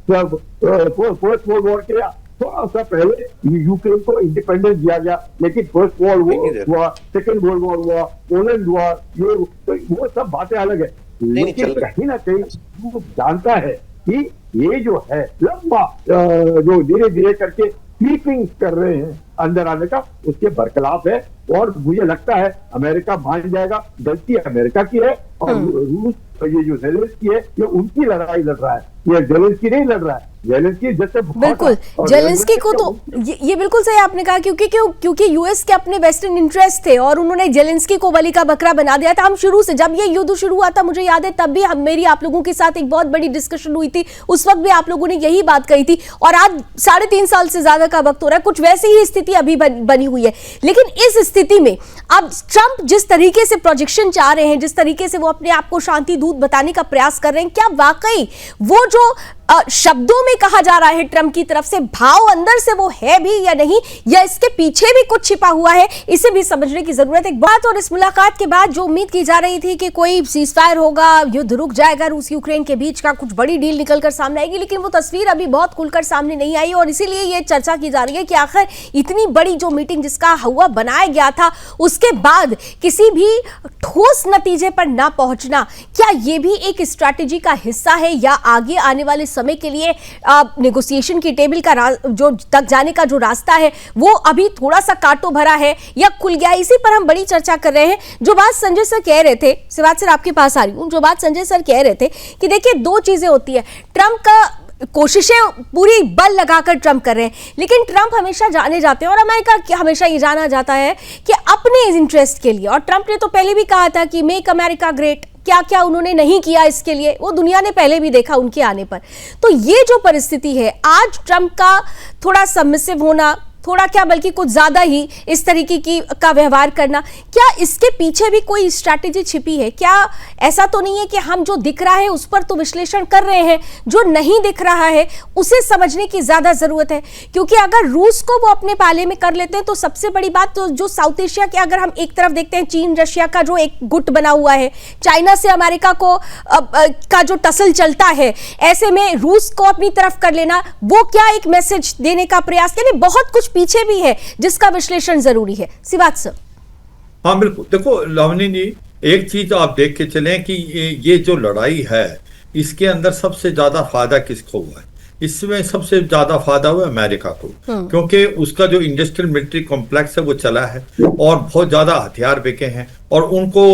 फर्स्ट वर्ल्ड वॉर के थोड़ा सा पहले यूक्रेन को इंडिपेंडेंस दिया गया, लेकिन फर्स्ट वर्ल्ड वॉर हुआ, सेकेंड वर्ल्ड वॉर हुआ, पोलैंड हुआ, ये वो सब बातें अलग है। लेकिन कहीं ना कहीं वो जानता है कि ये जो है लंबा जो धीरे धीरे करके क्रीपिंग कर रहे हैं अंदर आने का, उसके बरखिलाफ है। और मुझे लगता है अमेरिका मान जाएगा, गलती अमेरिका की है, और रूस ये जो जेलेंस्की है ये उनकी लड़ाई लड़ रहा है, ये जेलेंस्की नहीं लड़ रहा है। जेलेंस्की जैसे बिल्कुल जेलेंस्की को तो ये बिल्कुल सही आपने कहा, क्योंकि यूएस के अपने वेस्टर्न इंटरेस्ट थे और उन्होंने जेलेंस्की को बलि का बकरा बना दिया था। हम शुरू से, जब ये युद्ध शुरू हुआ था, मुझे याद है तब भी मेरी आप लोगों के साथ एक बहुत बड़ी डिस्कशन हुई थी, उस वक्त भी आप लोगों ने यही बात कही थी। और आज 3.5 साल से ज्यादा का वक्त हो रहा है, कुछ वैसी ही स्थिति अभी बनी हुई है। लेकिन इस स्थिति में अब ट्रंप जिस तरीके से प्रोजेक्शन चाह रहे हैं, जिस तरीके से वो अपने आप को शांति दूत बताने का प्रयास कर रहे हैं, क्या वाकई वो जो शब्दों में कहा जा रहा है ट्रंप की तरफ से, भाव अंदर से वो है भी या नहीं, या इसके पीछे भी कुछ छिपा हुआ है, इसे भी समझने की जरूरत है। एक बात और, इस मुलाकात के बाद जो उम्मीद की जा रही थी कि कोई सीजफायर होगा, युद्ध रुक जाएगा रूस यूक्रेन के बीच का, कुछ बड़ी डील निकलकर सामने आएगी, लेकिन वो तस्वीर अभी बहुत खुलकर सामने नहीं आई। और इसीलिए ये चर्चा की जा रही है कि आखिर इतनी बड़ी जो मीटिंग जिसका हुआ बनाया गया था, उसके बाद किसी भी ठोस नतीजे पर ना पहुंचना, क्या ये भी एक स्ट्रैटेजी का हिस्सा है, या आगे आने वाले समय के लिए नेगोशिएशन की टेबल का जो तक जाने का जो रास्ता है वो अभी थोड़ा सा कांटों भरा है या खुल गया? इसी पर हम बड़ी चर्चा कर रहे हैं। जो बात संजय सर कह रहे थे, शिवाज सर आपके पास आ रही हूं, जो बात संजय सर कह रहे थे कि देखिए दो चीजें होती है, ट्रंप का कोशिशें पूरी बल लगाकर ट्रंप कर रहे हैं, लेकिन ट्रंप हमेशा जाने जाते हैं और अमेरिका हमेशा ये जाना जाता है कि अपने इंटरेस्ट के लिए, और ट्रंप ने तो पहले भी कहा था कि मेक अमेरिका ग्रेट, क्या क्या उन्होंने नहीं किया इसके लिए, वो दुनिया ने पहले भी देखा उनके आने पर। तो ये जो परिस्थिति है आज, ट्रंप का थोड़ा सबमिसिव होना, थोड़ा क्या बल्कि कुछ ज्यादा ही इस तरीके का व्यवहार करना, क्या इसके पीछे भी कोई स्ट्रैटेजी छिपी है? क्या ऐसा तो नहीं है कि हम जो दिख रहा है उस पर तो विश्लेषण कर रहे हैं, जो नहीं दिख रहा है उसे समझने की ज्यादा जरूरत है? क्योंकि अगर रूस को वो अपने पाले में कर लेते हैं तो सबसे बड़ी बात तो जो साउथ एशिया के, अगर हम एक तरफ देखते हैं चीन रशिया का जो एक गुट बना हुआ है, चाइना से अमेरिका को का जो टसल चलता है, ऐसे में रूस को अपनी तरफ कर लेना, वो क्या एक मैसेज देने का प्रयास, यानी बहुत कुछ पीछे भी है जिसका विश्लेषण जरूरी है। शिवाज सर। हाँ बिल्कुल, देखो लावनी जी, एक चीज आप देख के चलें कि ये जो लड़ाई है इसके अंदर सबसे ज्यादा फायदा किसको हुआ है? इसमें सबसे ज्यादा फायदा हुआ अमेरिका को, क्योंकि उसका जो इंडस्ट्रियल मिलिट्री कॉम्प्लेक्स है वो चला है और बहुत ज्यादा हथियार बिके हैं और उनको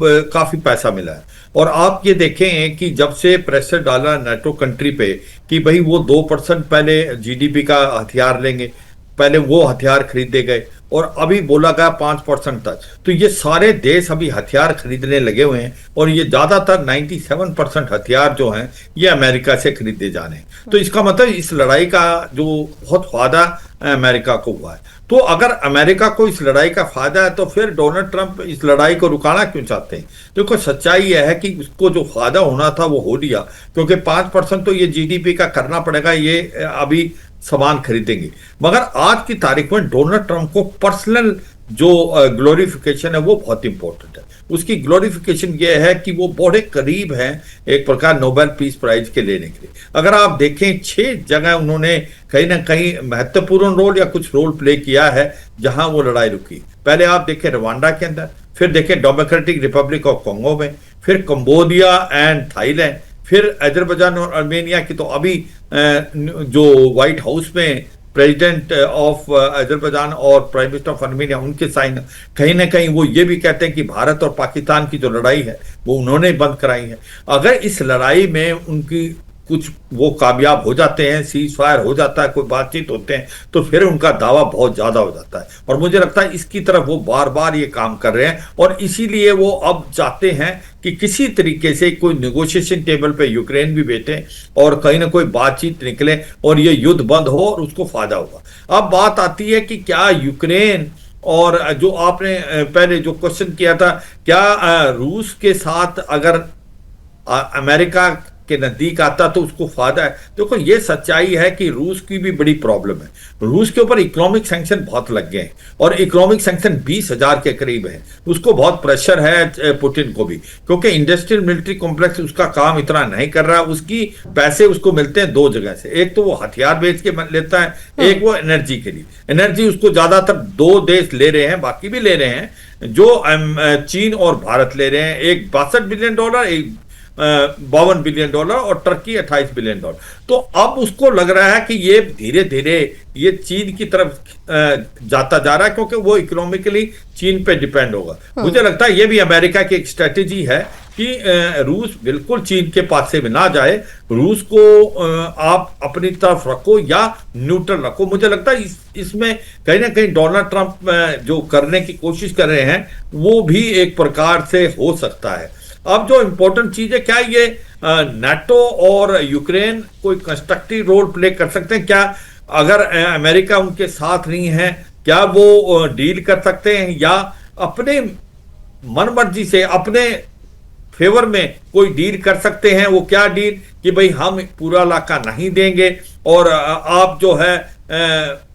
काफी पैसा मिला है। और आप ये देखें कि जब से प्रेशर डाला नाटो कंट्री पे कि भाई वो 2% पहले जीडीपी का हथियार लेंगे, पहले वो हथियार खरीदे गए और अभी बोला गया 5% तक, तो ये सारे देश अभी हथियार खरीदने लगे हुए हैं और ये ज्यादातर 97% हथियार जो हैं ये अमेरिका से खरीदे जा रहे हैं। तो इसका मतलब इस लड़ाई का जो बहुत फायदा अमेरिका को हुआ है। तो अगर अमेरिका को इस लड़ाई का फायदा है तो फिर डोनाल्ड ट्रंप इस लड़ाई को रुकाना क्यों चाहते हैं? देखो सच्चाई यह है कि उसको जो फायदा होना था वो हो लिया, क्योंकि 5% तो ये जीडीपी का करना पड़ेगा, ये अभी सामान खरीदेंगे। मगर आज की तारीख में डोनाल्ड ट्रंप को पर्सनल जो ग्लोरिफिकेशन है वो बहुत इंपॉर्टेंट है। उसकी ग्लोरिफिकेशन ये है कि वो बड़े करीब हैं एक प्रकार नोबेल पीस प्राइज के लेने के लिए। अगर आप देखें 6 जगह उन्होंने कहीं ना कहीं महत्वपूर्ण रोल या कुछ रोल प्ले किया है जहां वो लड़ाई रुकी। पहले आप देखें रवांडा के अंदर, फिर देखें डेमोक्रेटिक रिपब्लिक ऑफ कॉन्गो में, फिर कंबोडिया एंड थाईलैंड, फिर अजरबैजान और आर्मेनिया की तो अभी जो व्हाइट हाउस में प्रेसिडेंट ऑफ अजरबैजान और प्राइम मिनिस्टर ऑफ आर्मेनिया उनके साइन, कहीं ना कहीं वो ये भी कहते हैं कि भारत और पाकिस्तान की जो लड़ाई है वो उन्होंने बंद कराई है। अगर इस लड़ाई में उनकी कुछ वो कामयाब हो जाते हैं, सीज फायर हो जाता है, कोई बातचीत होते हैं, तो फिर उनका दावा बहुत ज्यादा हो जाता है। और मुझे लगता है इसकी तरफ वो बार बार ये काम कर रहे हैं और इसीलिए वो अब चाहते हैं कि किसी तरीके से कोई नेगोशिएशन टेबल पे यूक्रेन भी बैठे और कहीं ना कोई बातचीत निकले और ये युद्ध बंद हो और उसको फायदा होगा। अब बात आती है कि क्या यूक्रेन और जो आपने पहले जो क्वेश्चन किया था, क्या रूस के साथ अगर अमेरिका के नजदीक आता तो उसको फायदा है? देखो, ये सच्चाई है कि रूस की भी बड़ी प्रॉब्लम है। रूस के ऊपर इकोनॉमिक सैंक्शन बहुत लग गए हैं और इकोनॉमिक सैंक्शन 20,000 के करीब है। उसको बहुत प्रेशर है पुतिन को भी, क्योंकि इंडस्ट्रियल मिलिट्री कॉम्प्लेक्स उसका काम इतना नहीं कर रहा। उसकी पैसे उसको मिलते हैं दो जगह से, एक तो वो हथियार बेच के लेता है, एक वो एनर्जी के लिए। एनर्जी उसको ज्यादातर दो देश ले रहे हैं, बाकी भी ले रहे हैं, जो चीन और भारत ले रहे हैं। एक $62 बिलियन, एक $52 बिलियन और टर्की $28 बिलियन। तो अब उसको लग रहा है कि ये धीरे धीरे ये चीन की तरफ जाता जा रहा है, क्योंकि वो इकोनॉमिकली चीन पे डिपेंड होगा। मुझे लगता है ये भी अमेरिका की एक स्ट्रेटेजी है कि रूस बिल्कुल चीन के पास से ना जाए। रूस को आप अपनी तरफ रखो या न्यूट्रल रखो। मुझे लगता है इसमें कहीं ना कहीं डोनाल्ड ट्रंप जो करने की कोशिश कर रहे हैं वो भी एक प्रकार से हो सकता है। अब जो इंपॉर्टेंट चीज है, क्या ये नाटो और यूक्रेन कोई कंस्ट्रक्टिव रोल प्ले कर सकते हैं? क्या अगर अमेरिका उनके साथ नहीं है, क्या वो डील कर सकते हैं या अपने मनमर्जी से अपने फेवर में कोई डील कर सकते हैं? वो क्या डील कि भाई हम पूरा इलाका नहीं देंगे और आप जो है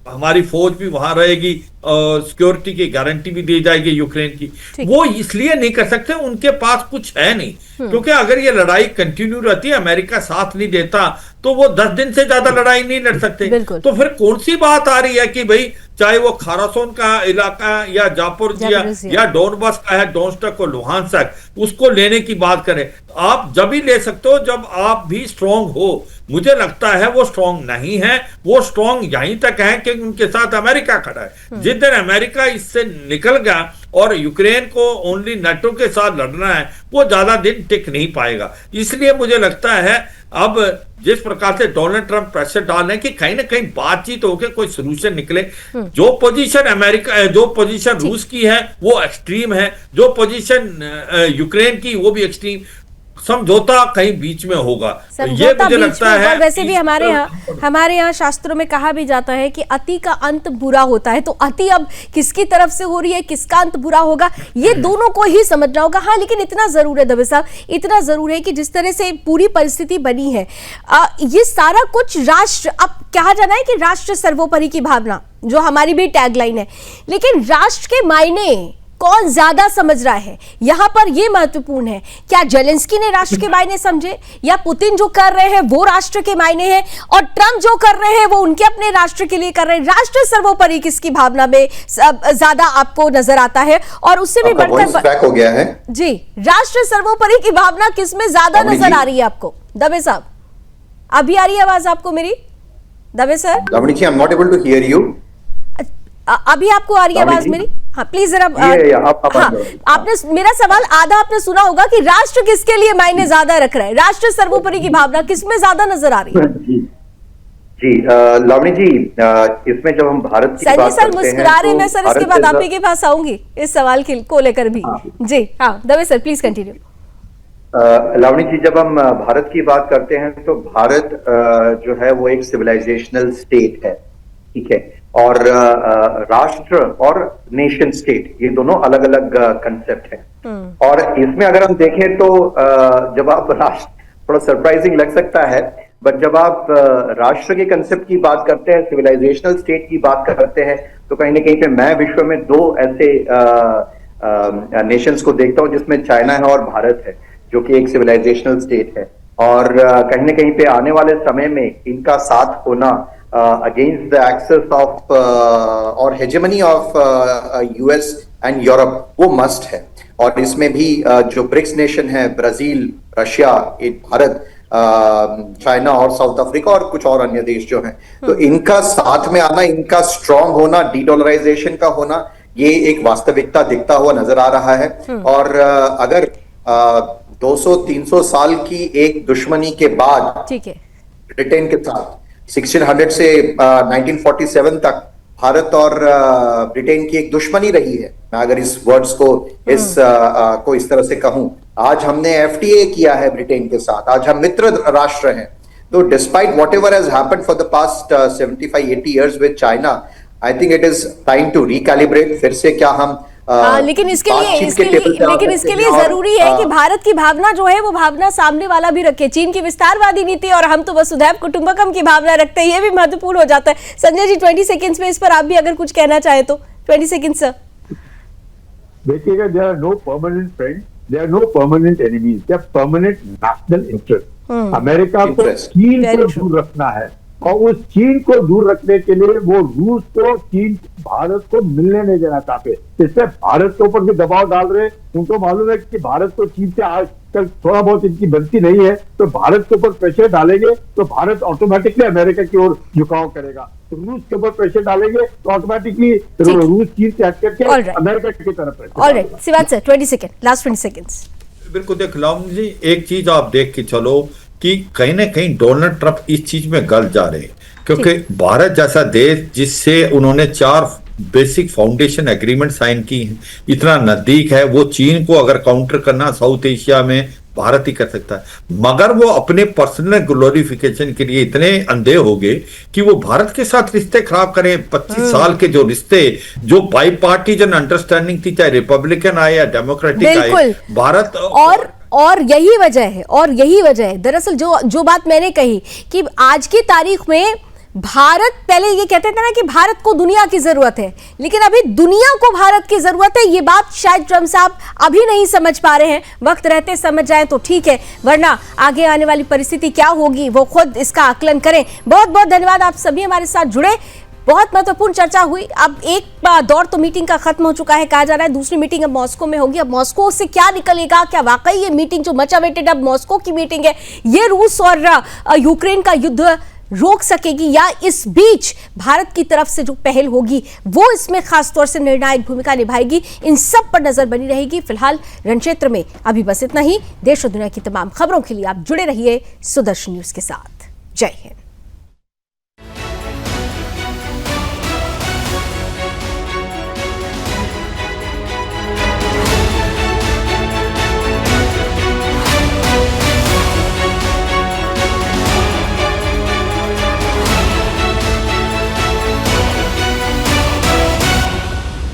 हमारी फौज भी वहां रहेगी और सिक्योरिटी की गारंटी भी दी जाएगी यूक्रेन की। वो इसलिए नहीं कर सकते, उनके पास कुछ है नहीं। क्योंकि अगर ये लड़ाई कंटिन्यू रहती है, अमेरिका साथ नहीं देता, तो वो 10 दिन से ज्यादा लड़ाई नहीं लड़ सकते। तो फिर कौन सी बात आ रही है कि भाई चाहे वो खारासोन का इलाका या जापोरिजिया या डोनबास का है, डोनेट्स्क और लुहांस्क, उसको लेने की बात करें। आप जब ही ले सकते हो जब आप भी स्ट्रांग हो। मुझे लगता है वो स्ट्रांग नहीं है। वो स्ट्रांग यहीं तक है कि उनके साथ अमेरिका खड़ा है। जिस दिन अमेरिका इससे निकल गया और यूक्रेन को ओनली नाटो के साथ लड़ना है, वो ज्यादा दिन टिक नहीं पाएगा। इसलिए मुझे लगता है अब जिस प्रकार से डोनाल्ड ट्रंप प्रेशर डाल रहे हैं कि कहीं ना कहीं बातचीत होकर कोई सोल्यूशन निकले। जो पोजीशन अमेरिका, जो पोजीशन रूस की है वो एक्सट्रीम है, जो पोजीशन यूक्रेन की वो भी एक्सट्रीम। समझौता कहीं बीच में होगा, तो ये मुझे लगता है। और वैसे भी हमारे यहाँ शास्त्रों में कहा भी जाता है कि अति का अंत बुरा होता है। तो अति अब किसकी तरफ से हो रही है, किसका अंत बुरा होगा, ये दोनों को ही समझना होगा। हाँ, लेकिन इतना जरूर है दवे साहब, इतना जरूर है कि जिस तरह से पूरी परिस्थिति बनी है, ये सारा कुछ राष्ट्र, अब कहा जाना है कि राष्ट्र सर्वोपरि की भावना, जो हमारी भी टैगलाइन है, लेकिन राष्ट्र के मायने कौन ज्यादा समझ रहा है, यहां पर यह महत्वपूर्ण है। क्या जेलेंस्की ने राष्ट्र के मायने समझे, या पुतिन जो कर रहे हैं वो राष्ट्र के मायने हैं, और ट्रंप जो कर रहे हैं वो उनके अपने राष्ट्र के लिए कर रहे हैं? राष्ट्र सर्वोपरि किसकी भावना में ज्यादा आपको नजर आता है? और उससे भी बढ़कर हो गया है जी, राष्ट्र सर्वोपरि की भावना किसमें ज्यादा नजर आ रही है आपको? दवे साहब, अभी आ रही है आवाज आपको मेरी? Dave sir, Lavani ji, I am not able to hear you. अभी आपको आ रही है आवाज मेरी? हाँ, प्लीज जरा। हाँ, आपने मेरा सवाल आधा आपने सुना होगा कि राष्ट्र किसके लिए मायने ज्यादा रख रहा है, राष्ट्र सर्वोपरि की भावना किसमें ज्यादा नजर आ रही है? जी लावणी जी, इसमें जब हम भारत की बात करते हैं, मुस्कुरा रहे हैं। मैं सर इसके बाद आप ही के पास आऊंगी इस सवाल को लेकर भी। जी हाँ, दवे सर प्लीज कंटिन्यू। लावणी जी, जब हम भारत की बात करते हैं तो भारत जो है वो एक सिविलाइजेशनल स्टेट है, ठीक है, और राष्ट्र और नेशन स्टेट ये दोनों अलग अलग कंसेप्ट हैं। और इसमें अगर हम देखें तो जब आप राष्ट्र, थोड़ा सरप्राइजिंग लग सकता है, बट जब आप राष्ट्र के कंसेप्ट की बात करते हैं, सिविलाइजेशनल स्टेट की बात करते हैं, तो कहीं ना कहीं पे मैं विश्व में दो ऐसे नेशंस को देखता हूं जिसमें चाइना है और भारत है, जो कि एक सिविलाइजेशनल स्टेट है। और कहीं ना कहीं पे आने वाले समय में इनका साथ होना against the access of or hegemony of US and Europe, वो मस्ट है। और इसमें भी जो ब्रिक्स नेशन है, ब्राजील, रशिया, भारत, चाइना और साउथ अफ्रीका और कुछ और अन्य देश जो हैं, तो इनका साथ में आना, इनका स्ट्रांग होना, डीडॉलराइजेशन का होना, ये एक वास्तविकता दिखता हुआ नजर आ रहा है। और अगर 200-300 साल की एक दुश्मनी के बाद, ठीक है, ब्रिटेन के साथ 1600 से 1947 तक भारत और ब्रिटेन की एक दुश्मनी रही है, मैं अगर इस वर्ड्स को इस तरह से कहूं। आज हमने FTA किया है ब्रिटेन के साथ, आज हम मित्र राष्ट्र हैं। तो despite whatever has happened for the past 75-80 years with China, I think it is time to recalibrate. फिर से क्या हम लेकिन इसके लिए जरूरी है कि भारत की भावना जो है वो भावना सामने वाला भी रखे। चीन की विस्तारवादी नीति और हम तो वसुधैव कुटुंबकम की भावना रखते हैं, ये भी महत्वपूर्ण हो जाता है। संजय जी 20 सेकंड्स में इस पर आप भी अगर कुछ कहना चाहे तो 20 सेकंड्स सर। देखिएगा, there are no permanent friends, there are no permanent enemies, there are permanent national interest. America को चीन को दूर रखना है और उस चीन को दूर रखने के लिए वो रूस को, चीन भारत को मिलने नहीं देना चाहते, इससे भारत के ऊपर भी दबाव डाल रहे हैं। उनको मालूम है कि भारत को चीन से आजकल थोड़ा बहुत इनकी बनती नहीं है, तो भारत के ऊपर प्रेशर डालेंगे तो भारत ऑटोमेटिकली अमेरिका की ओर झुकाव करेगा। तो रूस के ऊपर प्रेशर डालेंगे तो ऑटोमेटिकली रूस चीन से हट करके अमेरिका की तरफ प्रेशर। ऑलराइट शिवाज सर 20 सेकंड, लास्ट 20 सेकंड्स। बिल्कुल, देख लावण्य जी, एक चीज आप देख के चलो कि कहीं ना कहीं डोनाल्ड ट्रंप इस चीज में गलत जा रहे हैं, क्योंकि भारत जैसा देश जिससे उन्होंने 4 बेसिक फाउंडेशन एग्रीमेंट साइन की है, इतना नजदीक है, वो चीन को अगर काउंटर करना साउथ एशिया में भारत ही कर सकता है। मगर वो अपने पर्सनल ग्लोरिफिकेशन के लिए इतने अंधे हो गए कि वो भारत के साथ रिश्ते खराब करें। 25 साल के जो रिश्ते, जो बाई पार्टीजन अंडरस्टैंडिंग थी, चाहे रिपब्लिकन आए या डेमोक्रेटिक आए, भारत और यही वजह है दरअसल जो बात मैंने कही कि आज की तारीख में भारत, पहले ये कहते थे ना कि भारत को दुनिया की जरूरत है, लेकिन अभी दुनिया को भारत की जरूरत है। ये बात शायद ट्रंप साहब अभी नहीं समझ पा रहे हैं, वक्त रहते समझ जाएं तो ठीक है, वरना आगे आने वाली परिस्थिति क्या होगी वो खुद इसका आकलन करें। बहुत बहुत धन्यवाद, आप सभी हमारे साथ जुड़े, बहुत महत्वपूर्ण चर्चा हुई। अब एक दौर तो मीटिंग का खत्म हो चुका है, कहा जा रहा है दूसरी मीटिंग अब मॉस्को में होगी। अब मॉस्को से क्या निकलेगा, क्या वाकई ये मीटिंग जो मच अवेटेड अब मॉस्को की मीटिंग है, ये रूस और यूक्रेन का युद्ध रोक सकेगी, या इस बीच भारत की तरफ से जो पहल होगी वो इसमें खासतौर से निर्णायक भूमिका निभाएगी, इन सब पर नजर बनी रहेगी। फिलहाल रणक्षेत्र में अभी बस इतना ही। देश और दुनिया की तमाम खबरों के लिए आप जुड़े रहिए सुदर्शन न्यूज के साथ। जय हिंद।